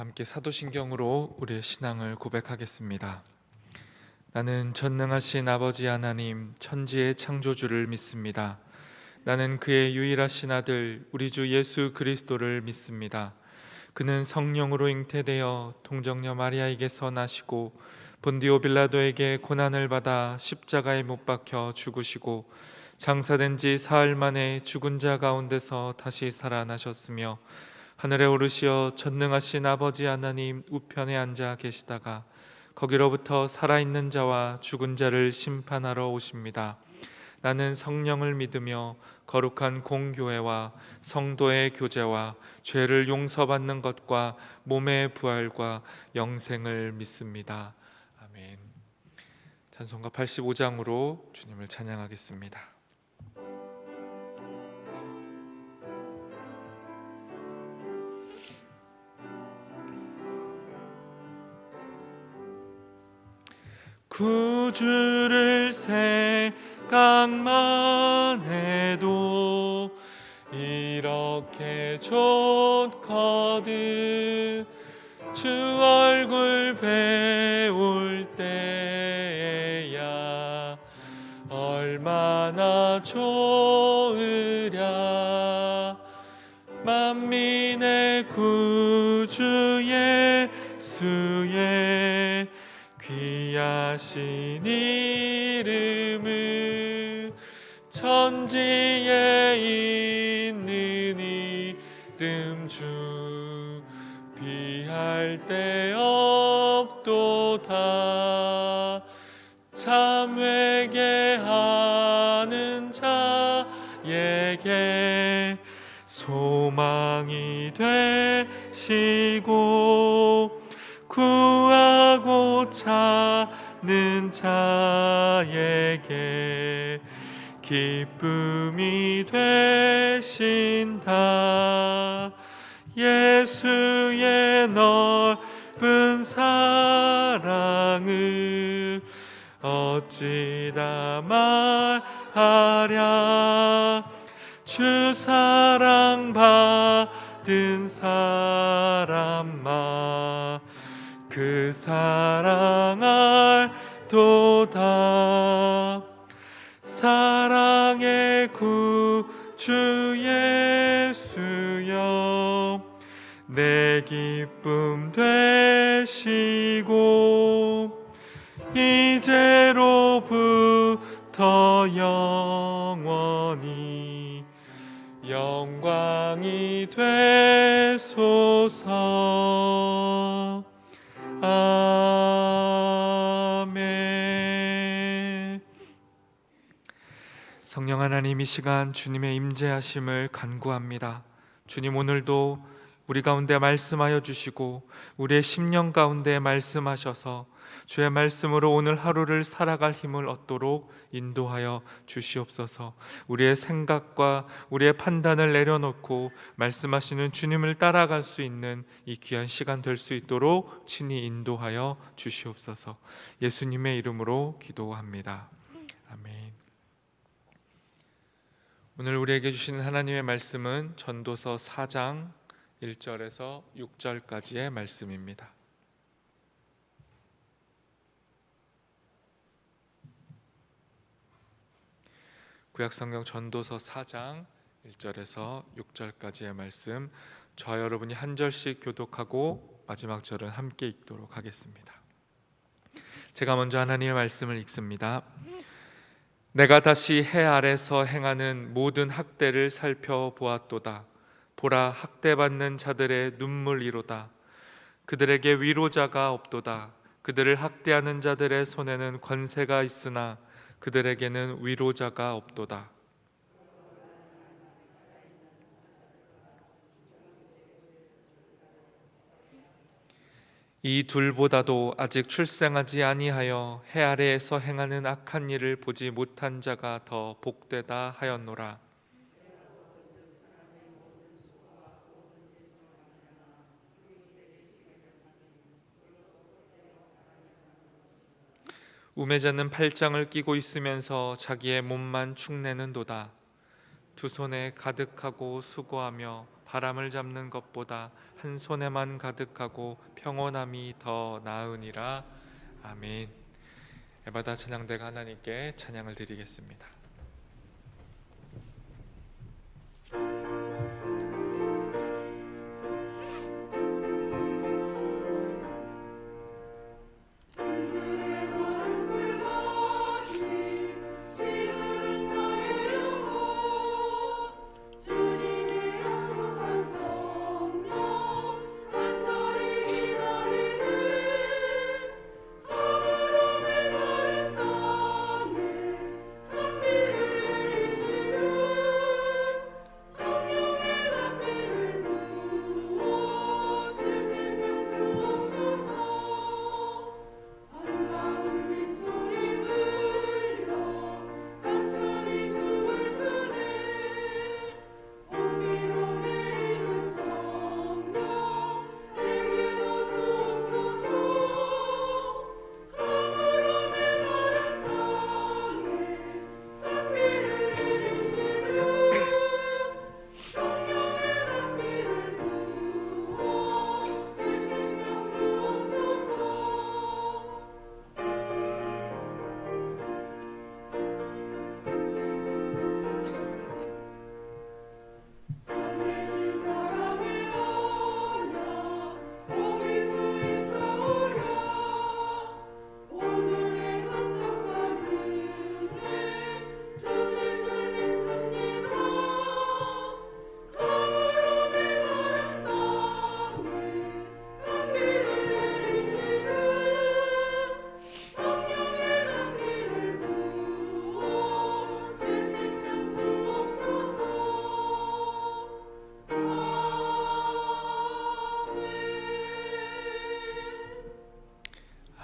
함께 사도신경으로 우리의 신앙을 고백하겠습니다. 나는 전능하신 아버지 하나님, 천지의 창조주를 믿습니다. 나는 그의 유일하신 아들 우리 주 예수 그리스도를 믿습니다. 그는 성령으로 잉태되어 동정녀 마리아에게서 나시고 본디오 빌라도에게 고난을 받아 십자가에 못 박혀 죽으시고 장사된 지 사흘 만에 죽은 자 가운데서 다시 살아나셨으며 하늘에 오르시어 전능하신 아버지 하나님 우편에 앉아 계시다가 거기로부터 살아있는 자와 죽은 자를 심판하러 오십니다. 나는 성령을 믿으며 거룩한 공교회와 성도의 교제와 죄를 용서받는 것과 몸의 부활과 영생을 믿습니다. 아멘. 찬송가 85장으로 주님을 찬양하겠습니다. 구주를 생각만 해도 이렇게 좋거든. 주 얼굴 배울 때야 얼마나 좋으랴. 만민의 구주 예수의 귀하신 이름은 천지에 있는 이름 중 비할 데 없도다. 참 회개하는 자에게 소망이 되시고 구하고 찾는 자에게 기쁨이 되신다. 예수의 넓은 사랑을 어찌 다 말하랴. 주 사랑 받은 사람아 그 사랑을 도다. 사랑의 구주 예수여 내 기쁨 되시고 이제로부터 영원히 영광이 되소서. 아멘. 성령 하나님, 이 시간 주님의 임재하심을 간구합니다. 주님, 오늘도 우리 가운데 말씀하여 주시고 우리의 심령 가운데 말씀하셔서 주의 말씀으로 오늘 하루를 살아갈 힘을 얻도록 인도하여 주시옵소서. 우리의 생각과 우리의 판단을 내려놓고 말씀하시는 주님을 따라갈 수 있는 이 귀한 시간 될 수 있도록 친히 인도하여 주시옵소서. 예수님의 이름으로 기도합니다. 아멘. 오늘 우리에게 주시는 하나님의 말씀은 전도서 4장 1절에서 6절까지의 말씀입니다. 구약성경 전도서 4장 1절에서 6절까지의 말씀, 저 여러분이 한 절씩 교독하고 마지막 절은 함께 읽도록 하겠습니다. 제가 먼저 하나님의 말씀을 읽습니다. 내가 다시 해 아래서 행하는 모든 학대를 살펴보았도다. 보라, 학대받는 자들의 눈물이로다. 그들에게 위로자가 없도다. 그들을 학대하는 자들의 손에는 권세가 있으나 그들에게는 위로자가 없도다. 이 둘보다도 아직 출생하지 아니하여 해 아래에서 행하는 악한 일을 보지 못한 자가 더 복되다 하였노라. 우매자는 팔짱을 끼고 있으면서 자기의 몸만 축내는도다. 두 손에 가득하고 수고하며 바람을 잡는 것보다 한 손에만 가득하고 평온함이 더 나으니라. 아멘. 에바다 찬양대가 하나님께 찬양을 드리겠습니다.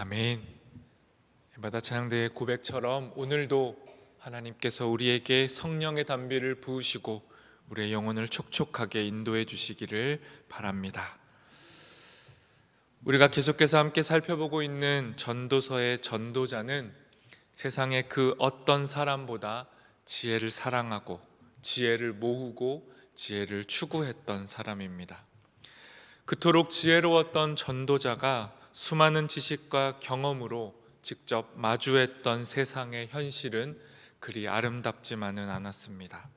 아멘. 에바다 찬양대의 고백처럼 오늘도 하나님께서 우리에게 성령의 단비를 부으시고 우리의 영혼을 촉촉하게 인도해 주시기를 바랍니다. 우리가 계속해서 함께 살펴보고 있는 전도서의 전도자는 세상의 그 어떤 사람보다 지혜를 사랑하고 지혜를 모으고 지혜를 추구했던 사람입니다. 그토록 지혜로웠던 전도자가 수많은 지식과 경험으로 직접 마주했던 세상의 현실은 그리 아름답지만은 않았습니다.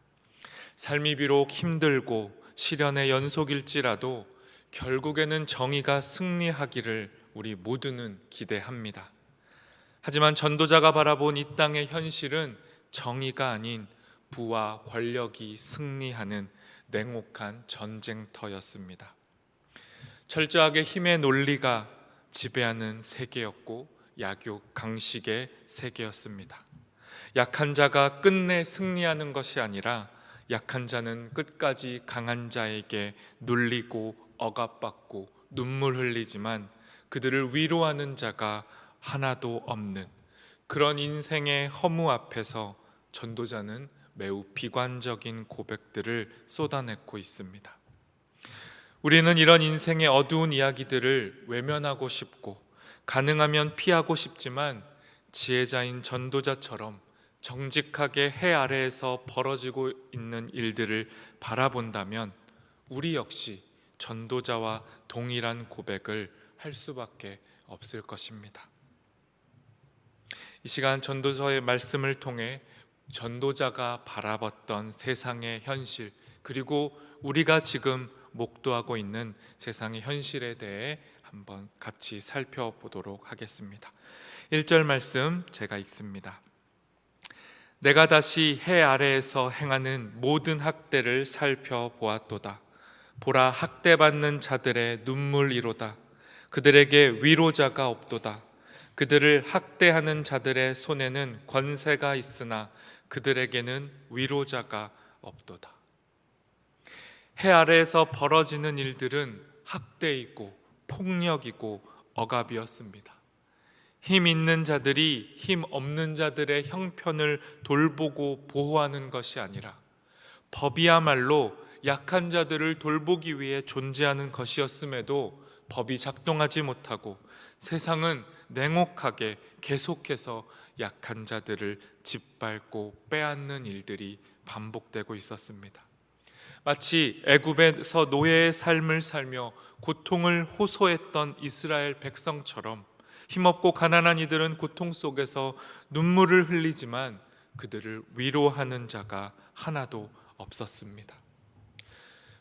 삶이 비록 힘들고 시련의 연속일지라도 결국에는 정의가 승리하기를 우리 모두는 기대합니다. 하지만 전도자가 바라본 이 땅의 현실은 정의가 아닌 부와 권력이 승리하는 냉혹한 전쟁터였습니다. 철저하게 힘의 논리가 지배하는 세계였고 약육 강식의 세계였습니다. 약한 자가 끝내 승리하는 것이 아니라 약한 자는 끝까지 강한 자에게 눌리고 억압받고 눈물 흘리지만 그들을 위로하는 자가 하나도 없는 그런 인생의 허무 앞에서 전도자는 매우 비관적인 고백들을 쏟아내고 있습니다. 우리는 이런 인생의 어두운 이야기들을 외면하고 싶고 가능하면 피하고 싶지만 지혜자인 전도자처럼 정직하게 해 아래에서 벌어지고 있는 일들을 바라본다면 우리 역시 전도자와 동일한 고백을 할 수밖에 없을 것입니다. 이 시간 전도서의 말씀을 통해 전도자가 바라봤던 세상의 현실, 그리고 우리가 지금 목도하고 있는 세상의 현실에 대해 한번 같이 살펴보도록 하겠습니다. 1절 말씀 제가 읽습니다. 내가 다시 해 아래에서 행하는 모든 학대를 살펴보았도다. 보라, 학대받는 자들의 눈물이로다. 그들에게 위로자가 없도다. 그들을 학대하는 자들의 손에는 권세가 있으나 그들에게는 위로자가 없도다. 해 아래에서 벌어지는 일들은 학대이고 폭력이고 억압이었습니다. 힘 있는 자들이 힘 없는 자들의 형편을 돌보고 보호하는 것이 아니라 법이야말로 약한 자들을 돌보기 위해 존재하는 것이었음에도 법이 작동하지 못하고 세상은 냉혹하게 계속해서 약한 자들을 짓밟고 빼앗는 일들이 반복되고 있었습니다. 마치 애굽에서 노예의 삶을 살며 고통을 호소했던 이스라엘 백성처럼 힘없고 가난한 이들은 고통 속에서 눈물을 흘리지만 그들을 위로하는 자가 하나도 없었습니다.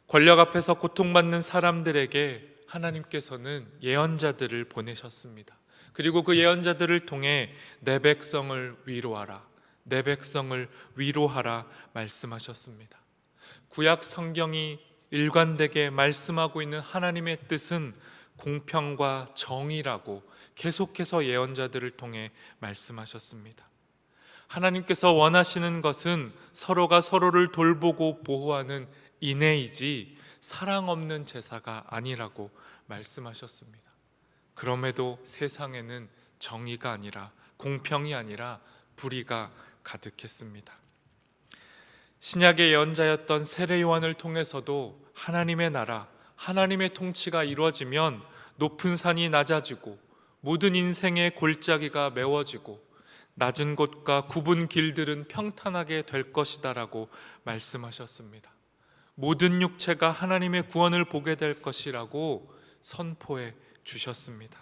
권력 앞에서 고통받는 사람들에게 하나님께서는 예언자들을 보내셨습니다. 그리고 그 예언자들을 통해 내 백성을 위로하라, 내 백성을 위로하라 말씀하셨습니다. 구약 성경이 일관되게 말씀하고 있는 하나님의 뜻은 공평과 정의라고 계속해서 예언자들을 통해 말씀하셨습니다. 하나님께서 원하시는 것은 서로가 서로를 돌보고 보호하는 인애이지 사랑 없는 제사가 아니라고 말씀하셨습니다. 그럼에도 세상에는 정의가 아니라 공평이 아니라 불의가 가득했습니다. 신약의 예언자였던 세례 요한을 통해서도 하나님의 나라, 하나님의 통치가 이루어지면 높은 산이 낮아지고 모든 인생의 골짜기가 메워지고 낮은 곳과 굽은 길들은 평탄하게 될 것이다라고 말씀하셨습니다. 모든 육체가 하나님의 구원을 보게 될 것이라고 선포해 주셨습니다.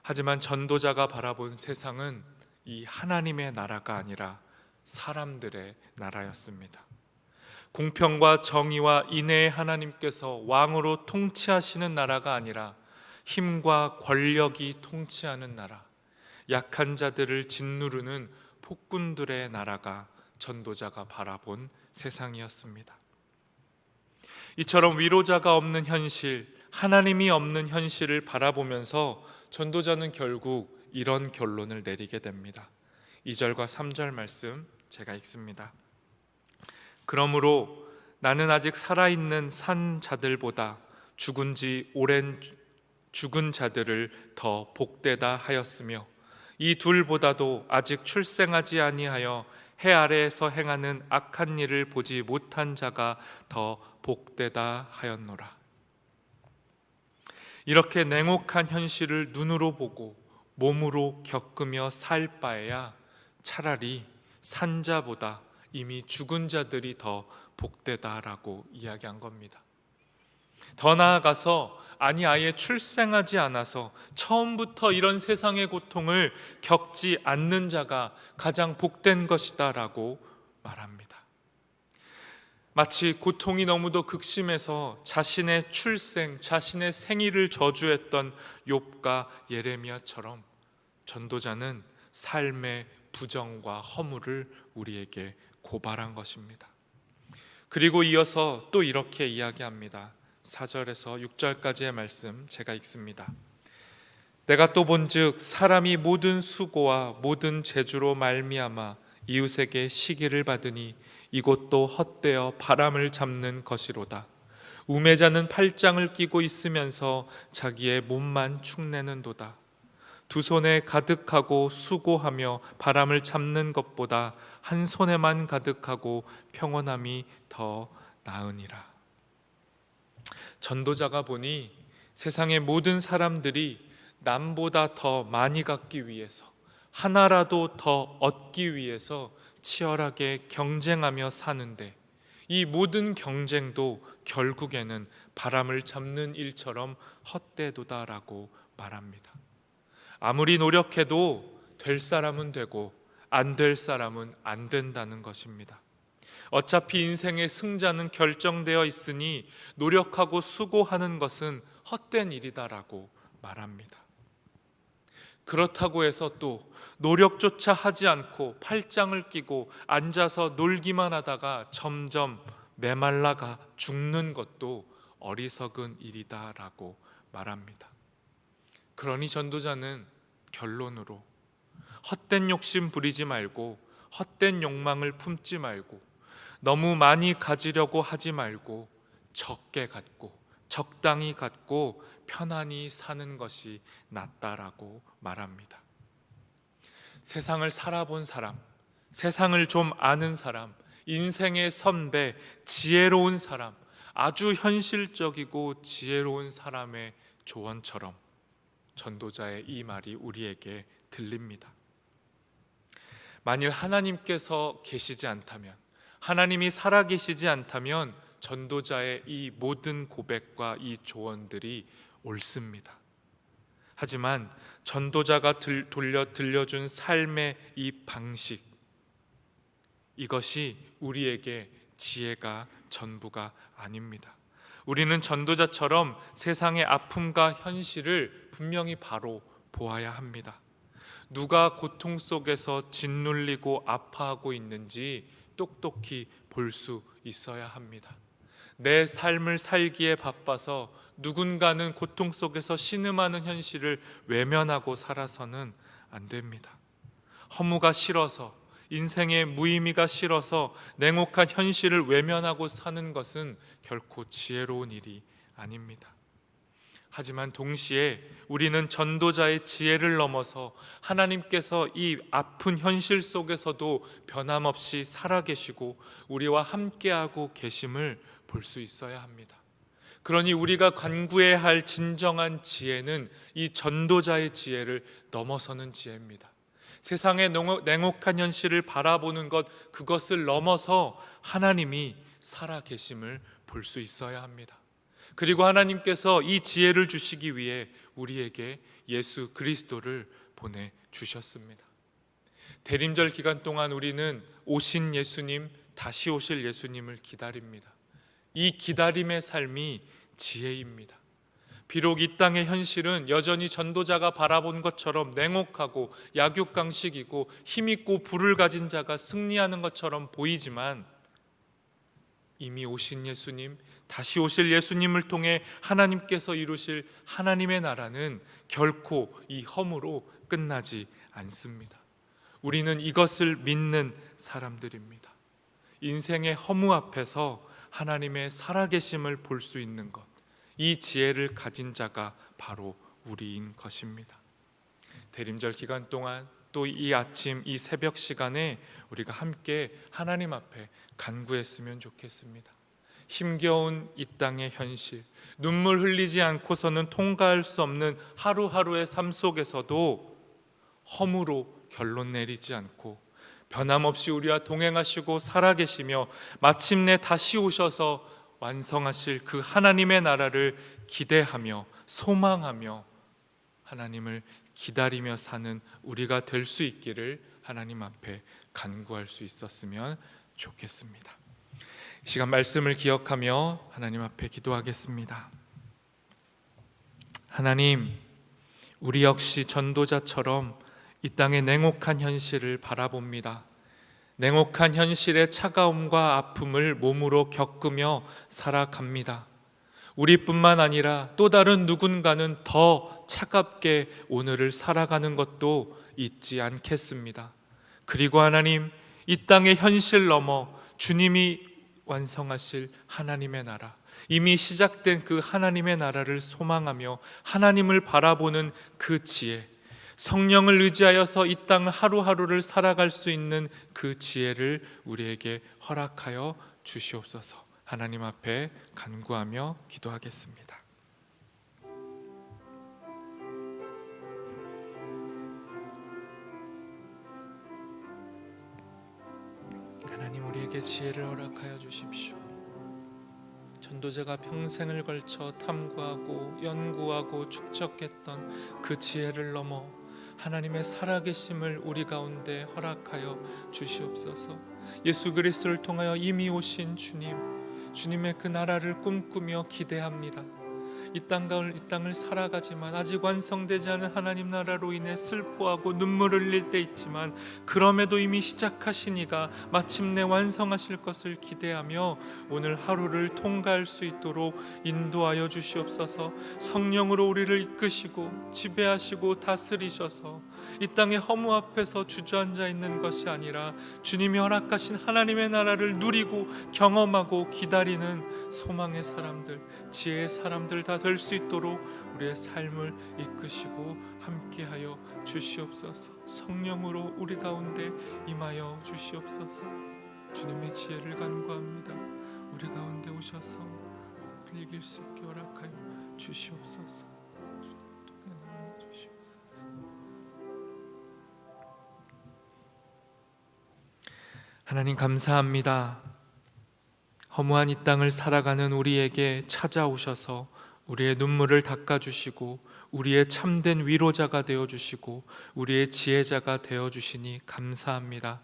하지만 전도자가 바라본 세상은 이 하나님의 나라가 아니라 사람들의 나라였습니다. 공평과 정의와 인애의 하나님께서 왕으로 통치하시는 나라가 아니라 힘과 권력이 통치하는 나라, 약한 자들을 짓누르는 폭군들의 나라가 전도자가 바라본 세상이었습니다. 이처럼 위로자가 없는 현실, 하나님이 없는 현실을 바라보면서 전도자는 결국 이런 결론을 내리게 됩니다. 2절과 3절 말씀 제가 읽습니다. 그러므로 나는 아직 살아있는 산 자들보다 죽은 지 오랜 죽은 자들을 더 복되다 하였으며 이 둘보다도 아직 출생하지 아니하여 해 아래에서 행하는 악한 일을 보지 못한 자가 더 복되다 하였노라. 이렇게 냉혹한 현실을 눈으로 보고 몸으로 겪으며 살 바에야 차라리 산자보다 이미 죽은 자들이 더 복되다라고 이야기한 겁니다. 더 나아가서 아예 출생하지 않아서 처음부터 이런 세상의 고통을 겪지 않는 자가 가장 복된 것이다라고 말합니다. 마치 고통이 너무도 극심해서 자신의 출생, 자신의 생일을 저주했던 욥과 예레미야처럼 전도자는 삶의 부정과 허물을 우리에게 고발한 것입니다. 그리고 이어서 또 이렇게 이야기합니다. 4절에서 6절까지의 말씀 제가 읽습니다. 내가 또 본즉 사람이 모든 수고와 모든 재주로 말미암아 이웃에게 시기를 받으니 이곳도 헛되어 바람을 잡는 것이로다. 우매자는 팔짱을 끼고 있으면서 자기의 몸만 축내는도다. 두 손에 가득하고 수고하며 바람을 잡는 것보다 한 손에만 가득하고 평온함이 더 나으니라. 전도자가 보니 세상의 모든 사람들이 남보다 더 많이 갖기 위해서, 하나라도 더 얻기 위해서 치열하게 경쟁하며 사는데 이 모든 경쟁도 결국에는 바람을 잡는 일처럼 헛되도다라고 말합니다. 아무리 노력해도 될 사람은 되고 안 될 사람은 안 된다는 것입니다. 어차피 인생의 승자는 결정되어 있으니 노력하고 수고하는 것은 헛된 일이다라고 말합니다. 그렇다고 해서 또 노력조차 하지 않고 팔짱을 끼고 앉아서 놀기만 하다가 점점 메말라가 죽는 것도 어리석은 일이다라고 말합니다. 그러니 전도자는 결론으로 헛된 욕심 부리지 말고 헛된 욕망을 품지 말고 너무 많이 가지려고 하지 말고 적게 갖고 적당히 갖고 편안히 사는 것이 낫다라고 말합니다. 세상을 살아본 사람, 세상을 좀 아는 사람, 인생의 선배, 지혜로운 사람, 아주 현실적이고 지혜로운 사람의 조언처럼 전도자의 이 말이 우리에게 들립니다. 만일 하나님께서 계시지 않다면, 하나님이 살아계시지 않다면 전도자의 이 모든 고백과 이 조언들이 옳습니다. 하지만 전도자가 들려준 삶의 이 방식, 이것이 우리에게 지혜가 전부가 아닙니다. 우리는 전도자처럼 세상의 아픔과 현실을 분명히 바로 보아야 합니다. 누가 고통 속에서 짓눌리고 아파하고 있는지 똑똑히 볼 수 있어야 합니다. 내 삶을 살기에 바빠서 누군가는 고통 속에서 신음하는 현실을 외면하고 살아서는 안 됩니다. 허무가 싫어서, 인생의 무의미가 싫어서 냉혹한 현실을 외면하고 사는 것은 결코 지혜로운 일이 아닙니다. 하지만 동시에 우리는 전도자의 지혜를 넘어서 하나님께서 이 아픈 현실 속에서도 변함없이 살아계시고 우리와 함께하고 계심을 볼 수 있어야 합니다. 그러니 우리가 간구해야 할 진정한 지혜는 이 전도자의 지혜를 넘어서는 지혜입니다. 세상의 냉혹한 현실을 바라보는 것, 그것을 넘어서 하나님이 살아계심을 볼 수 있어야 합니다. 그리고 하나님께서 이 지혜를 주시기 위해 우리에게 예수 그리스도를 보내주셨습니다. 대림절 기간 동안 우리는 오신 예수님, 다시 오실 예수님을 기다립니다. 이 기다림의 삶이 지혜입니다. 비록 이 땅의 현실은 여전히 전도자가 바라본 것처럼 냉혹하고 약육강식이고 힘있고 불을 가진 자가 승리하는 것처럼 보이지만 이미 오신 예수님, 다시 오실 예수님을 통해 하나님께서 이루실 하나님의 나라는 결코 이 허무로 끝나지 않습니다. 우리는 이것을 믿는 사람들입니다. 인생의 허무 앞에서 하나님의 살아계심을 볼 수 있는 것, 이 지혜를 가진 자가 바로 우리인 것입니다. 대림절 기간 동안 또 이 아침, 이 새벽 시간에 우리가 함께 하나님 앞에 간구했으면 좋겠습니다. 힘겨운 이 땅의 현실, 눈물 흘리지 않고서는 통과할 수 없는 하루하루의 삶 속에서도 허무로 결론 내리지 않고 변함없이 우리와 동행하시고 살아계시며 마침내 다시 오셔서 완성하실 그 하나님의 나라를 기대하며 소망하며 하나님을 기다리며 사는 우리가 될 수 있기를 하나님 앞에 간구할 수 있었으면 좋겠습니다. 이 시간 말씀을 기억하며 하나님 앞에 기도하겠습니다. 하나님, 우리 역시 전도자처럼 이 땅의 냉혹한 현실을 바라봅니다. 냉혹한 현실의 차가움과 아픔을 몸으로 겪으며 살아갑니다. 우리뿐만 아니라 또 다른 누군가는 더 차갑게 오늘을 살아가는 것도 잊지 않겠습니다. 그리고 하나님, 이 땅의 현실 넘어 주님이 완성하실 하나님의 나라, 이미 시작된 그 하나님의 나라를 소망하며 하나님을 바라보는 그 지혜, 성령을 의지하여서 이 땅 하루하루를 살아갈 수 있는 그 지혜를 우리에게 허락하여 주시옵소서. 하나님 앞에 간구하며 기도하겠습니다. 하나님, 우리에게 지혜를 허락하여 주십시오. 전도자가 평생을 걸쳐 탐구하고 연구하고 축적했던 그 지혜를 넘어 하나님의 살아계심을 우리 가운데 허락하여 주시옵소서. 예수 그리스도를 통하여 이미 오신 주님의 그 나라를 꿈꾸며 기대합니다. 이 땅을 살아가지만 아직 완성되지 않은 하나님 나라로 인해 슬퍼하고 눈물을 흘릴 때 있지만 그럼에도 이미 시작하신 이가 마침내 완성하실 것을 기대하며 오늘 하루를 통과할 수 있도록 인도하여 주시옵소서. 성령으로 우리를 이끄시고 지배하시고 다스리셔서 이 땅의 허무 앞에서 주저앉아 있는 것이 아니라 주님이 허락하신 하나님의 나라를 누리고 경험하고 기다리는 소망의 사람들, 지혜의 사람들 다 될 수 있도록 우리의 삶을 이끄시고 함께하여 주시옵소서. 성령으로 우리 가운데 임하여 주시옵소서. 주님의 지혜를 간구합니다. 우리 가운데 오셔서 이길 수 있게 허락하여 주시옵소서. 하나님 감사합니다. 허무한 이 땅을 살아가는 우리에게 찾아오셔서 우리의 눈물을 닦아주시고 우리의 참된 위로자가 되어주시고 우리의 지혜자가 되어주시니 감사합니다.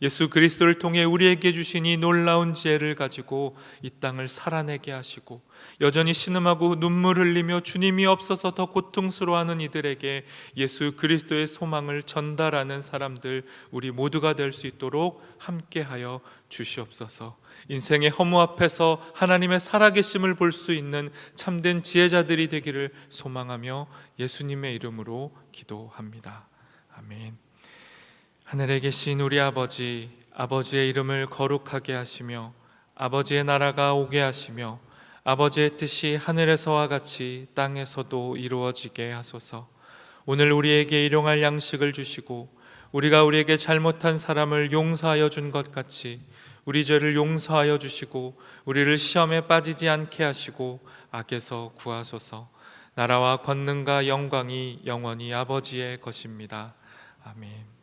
예수 그리스도를 통해 우리에게 주신 이 놀라운 지혜를 가지고 이 땅을 살아내게 하시고 여전히 신음하고 눈물 흘리며 주님이 없어서 더 고통스러워하는 이들에게 예수 그리스도의 소망을 전달하는 사람들 우리 모두가 될 수 있도록 함께하여 주시옵소서. 인생의 허무 앞에서 하나님의 살아계심을 볼 수 있는 참된 지혜자들이 되기를 소망하며 예수님의 이름으로 기도합니다. 아멘. 하늘에 계신 우리 아버지, 아버지의 이름을 거룩하게 하시며 아버지의 나라가 오게 하시며 아버지의 뜻이 하늘에서와 같이 땅에서도 이루어지게 하소서. 오늘 우리에게 일용할 양식을 주시고 우리가 우리에게 잘못한 사람을 용서하여 준 것 같이 우리 죄를 용서하여 주시고 우리를 시험에 빠지지 않게 하시고 악에서 구하소서. 나라와 권능과 영광이 영원히 아버지의 것입니다. 아멘.